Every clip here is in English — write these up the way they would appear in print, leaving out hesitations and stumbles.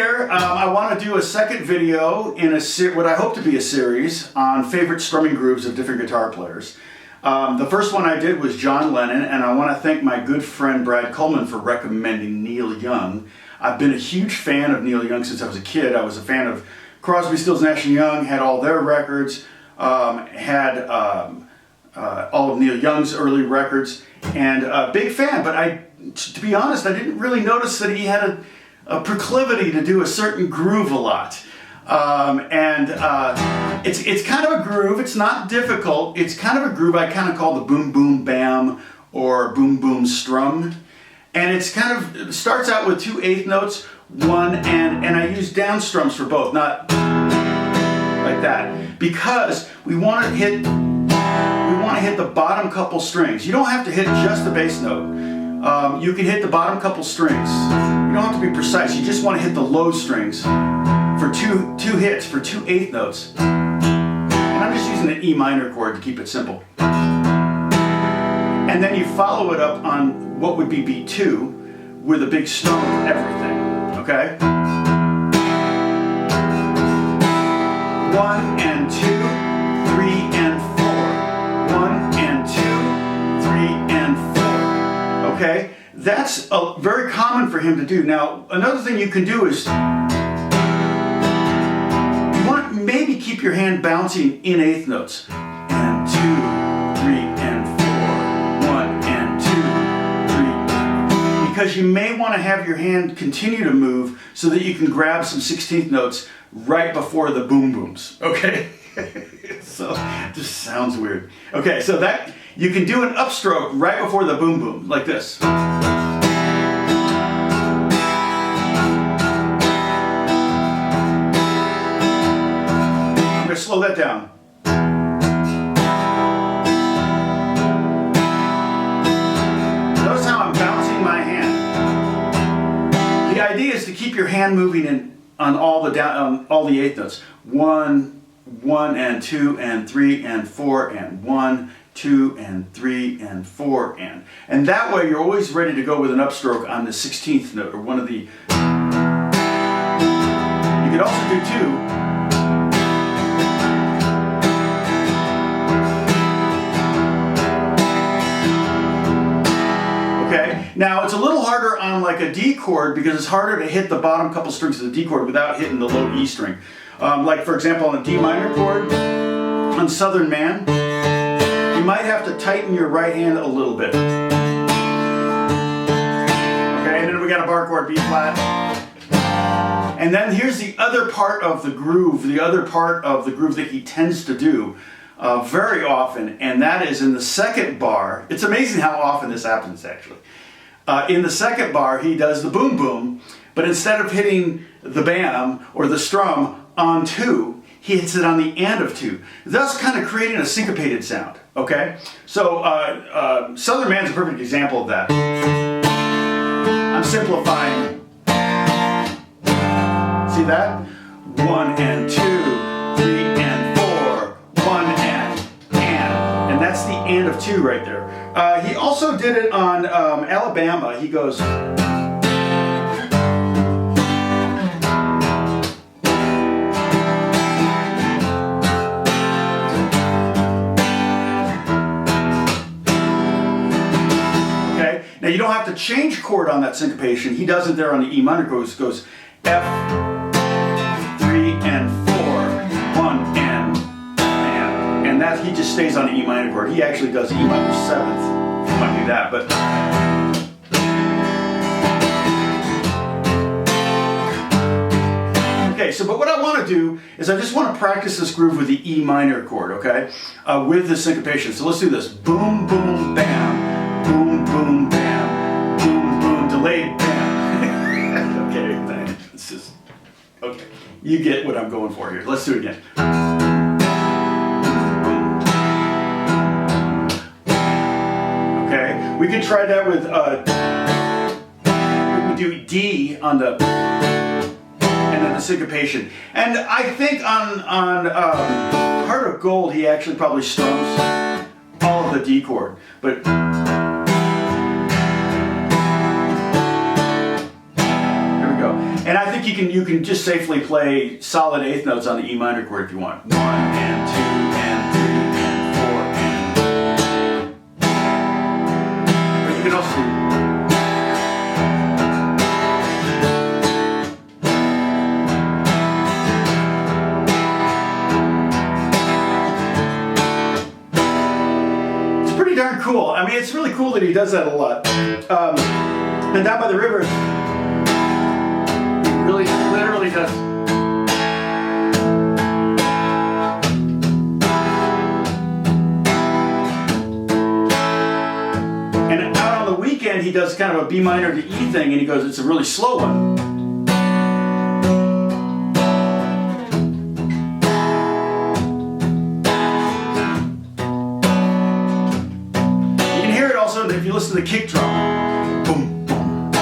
here, I want to do a second video in what I hope to be a series on favorite strumming grooves of different guitar players. The first one I did was John Lennon, and I want to thank my good friend Brad Coleman for recommending Neil Young. I've been a huge fan of Neil Young since I was a kid. I was a fan of Crosby, Stills, Nash & Young, had all their records, had all of Neil Young's early records, and a big fan, but to be honest, I didn't really notice that he had a proclivity to do a certain groove a lot. It's kind of a groove. It's not difficult. It's kind of a groove I kind of call the boom boom bam or boom boom strum. And it's kind of, it starts out with 2 eighth notes, one and I use down strums for both, not like that, because we want to hit the bottom couple strings. You don't have to hit just the bass note. You can hit the bottom couple strings. You don't have to be precise. You just want to hit the low strings for two hits for 2 eighth notes. And I'm just using an E minor chord to keep it simple. And then you follow it up on what would be beat 2 with a big strum for everything. Okay? 1 and 2, 3 and 4. 1 and 2, 3 and 4. Okay? That's very common for him to do. Now, another thing you can do is you want to maybe keep your hand bouncing in eighth notes. And 2, 3 and 4. 1 and 2, 3. Because you may want to have your hand continue to move so that you can grab some 16th notes right before the boom booms. Okay? So, it just sounds weird. Okay, so that you can do an upstroke right before the boom boom, like this. I'm going to slow that down. Notice how I'm bouncing my hand. The idea is to keep your hand moving on all the eighth notes. 1, 1 and 2 and 3 and 4 and 1, 2 and 3 and 4 and that way you're always ready to go with an upstroke on the 16th note or one of the. You could also do 2. Okay, now it's a little harder on like a D chord because it's harder to hit the bottom couple strings of the D chord without hitting the low E string. Like for example on a D minor chord on Southern Man, you might have to tighten your right hand a little bit. Okay, and then we got a bar chord, B flat. And then here's the other part of the groove that he tends to do very often, and that is in the second bar. It's amazing how often this happens actually. In the second bar he does the boom boom, but instead of hitting the bam or the strum on 2, he hits it on the end of 2, thus kind of creating a syncopated sound. Okay, so Southern Man's a perfect example of that. I'm simplifying. See that? 1 and 2, 3 and 4, 1 and that's the and of 2 right there. He also did it on Alabama. He goes. Now you don't have to change chord on that syncopation. He does it there on the E minor chord. It goes F, 3 and 4, 1 and that he just stays on the E minor chord. He actually does E minor 7th. You might do that, but okay. So, but what I want to do is I just want to practice this groove with the E minor chord, okay, with the syncopation. So let's do this: boom, boom, bam, boom, boom, bam, boom, boom, delayed bam. Okay, it's just okay. You get what I'm going for here. Let's do it again. Okay, we can try that with we do D on the. And then the syncopation. And I think on Heart of Gold, he actually probably strums all of the D chord. But there we go. And And I think you can just safely play solid eighth notes on the E minor chord if you want. 1 and 2 and 3 and 4 and. But you can also do. Darn cool. I mean, it's really cool that he does that a lot. And Down by the River, he really, literally does. And out on the weekend, he does kind of a B minor to E thing, and he goes, it's a really slow one. If you listen to the kick drum, boom, boom.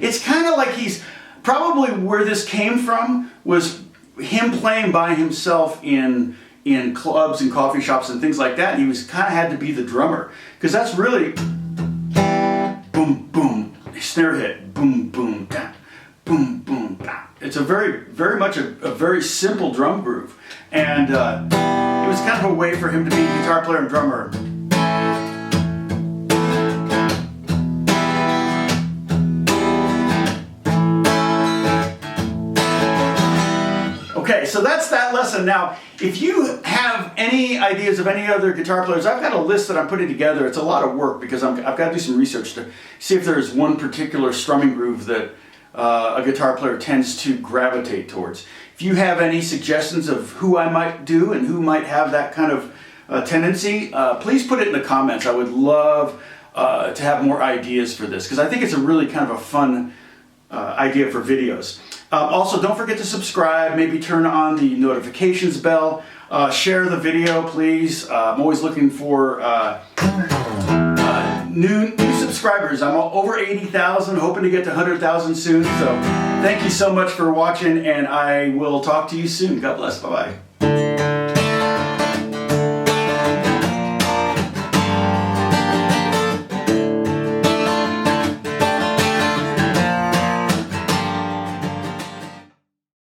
It's kind of like he's probably where this came from was him playing by himself in clubs and coffee shops and things like that. And he was kind of had to be the drummer because that's really boom, boom, snare hit, boom, boom, da, boom, boom, da. It's a very much a very simple drum groove, and it was kind of a way for him to be guitar player and drummer. Okay, so that's that lesson. Now, if you have any ideas of any other guitar players, I've got a list that I'm putting together. It's a lot of work because I've got to do some research to see if there's one particular strumming groove that a guitar player tends to gravitate towards. If you have any suggestions of who I might do and who might have that kind of tendency, please put it in the comments. I would love to have more ideas for this because I think it's a really kind of a fun idea for videos. Also, don't forget to subscribe, maybe turn on the notifications bell, share the video, please. I'm always looking for new subscribers. I'm over 80,000, hoping to get to 100,000 soon. So thank you so much for watching, and I will talk to you soon. God bless. Bye-bye.